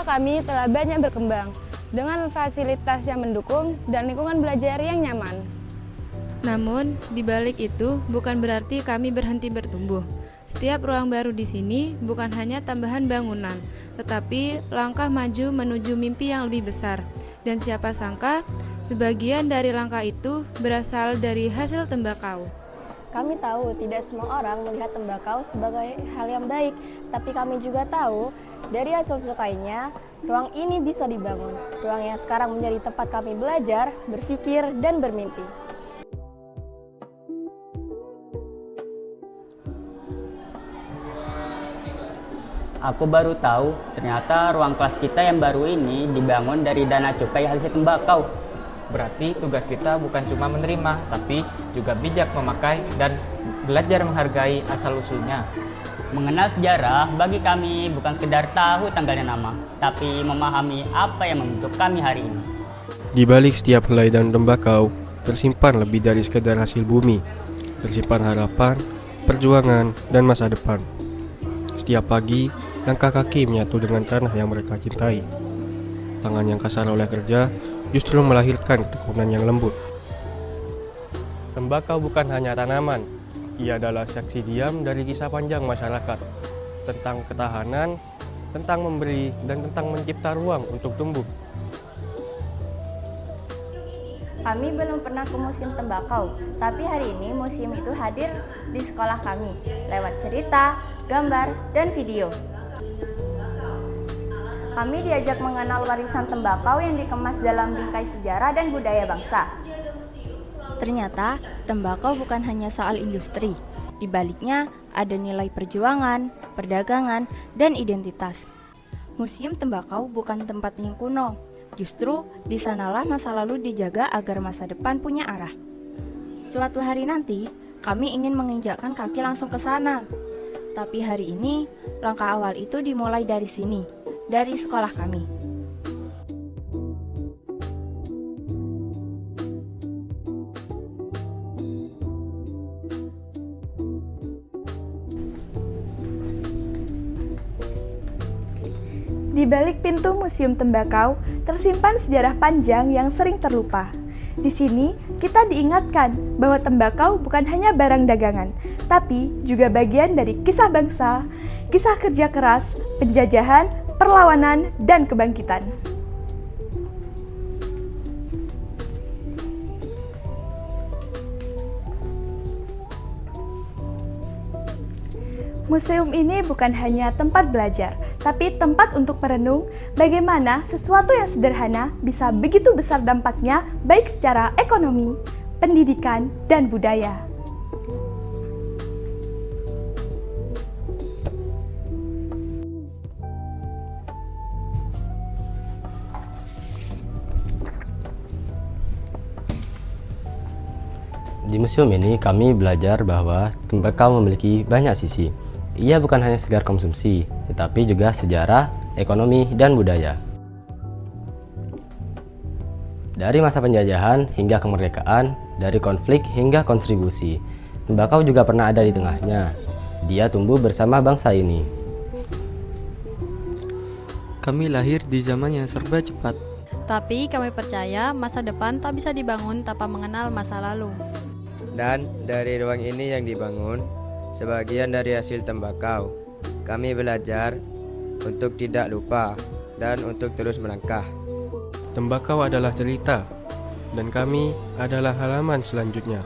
siswa kami telah banyak berkembang dengan fasilitas yang mendukung dan lingkungan belajar yang nyaman. Namun, di balik itu bukan berarti kami berhenti bertumbuh. Setiap ruang baru di sini bukan hanya tambahan bangunan, tetapi langkah maju menuju mimpi yang lebih besar. Dan siapa sangka, sebagian dari langkah itu berasal dari hasil tembakau. Kami tahu tidak semua orang melihat tembakau sebagai hal yang baik, tapi kami juga tahu dari hasil cukainya, ruang ini bisa dibangun. Ruang yang sekarang menjadi tempat kami belajar, berpikir, dan bermimpi. Aku baru tahu ternyata ruang kelas kita yang baru ini dibangun dari dana cukai hasil tembakau. Berarti tugas kita bukan cuma menerima, tapi juga bijak memakai dan belajar menghargai asal-usulnya. Mengenal sejarah bagi kami bukan sekedar tahu tanggalnya nama, tapi memahami apa yang membentuk kami hari ini. Di balik setiap helai daun tembakau, tersimpan lebih dari sekedar hasil bumi. Tersimpan harapan, perjuangan, dan masa depan. Setiap pagi, langkah kaki menyatu dengan tanah yang mereka cintai. Tangan yang kasar oleh kerja justru melahirkan ketekunan yang lembut. Tembakau bukan hanya tanaman, ia adalah saksi diam dari kisah panjang masyarakat tentang ketahanan, tentang memberi, dan tentang mencipta ruang untuk tumbuh. Kami belum pernah ke museum tembakau, tapi hari ini museum itu hadir di sekolah kami lewat cerita, gambar, dan video. Kami diajak mengenal warisan tembakau yang dikemas dalam bingkai sejarah dan budaya bangsa. Ternyata, tembakau bukan hanya soal industri. Di baliknya ada nilai perjuangan, perdagangan, dan identitas. Museum tembakau bukan tempat yang kuno. Justru, di sanalah masa lalu dijaga agar masa depan punya arah. Suatu hari nanti, kami ingin menginjakkan kaki langsung ke sana. Tapi hari ini, langkah awal itu dimulai dari sini, dari sekolah kami. Di balik pintu Museum Tembakau, tersimpan sejarah panjang yang sering terlupa. Di sini, kita diingatkan bahwa tembakau bukan hanya barang dagangan, tapi juga bagian dari kisah bangsa, kisah kerja keras, penjajahan, perlawanan, dan kebangkitan. Museum ini bukan hanya tempat belajar, tapi tempat untuk merenung bagaimana sesuatu yang sederhana bisa begitu besar dampaknya baik secara ekonomi, pendidikan, dan budaya. Di museum ini kami belajar bahwa tembakau memiliki banyak sisi. Ia bukan hanya sekedar konsumsi, tetapi juga sejarah, ekonomi, dan budaya. Dari masa penjajahan hingga kemerdekaan, dari konflik hingga kontribusi, tembakau juga pernah ada di tengahnya. Dia tumbuh bersama bangsa ini. Kami lahir di zaman yang serba cepat. Tapi kami percaya masa depan tak bisa dibangun tanpa mengenal masa lalu. Dan dari ruang ini yang dibangun, sebagian dari hasil tembakau, kami belajar untuk tidak lupa dan untuk terus melangkah. Tembakau adalah cerita, dan kami adalah halaman selanjutnya.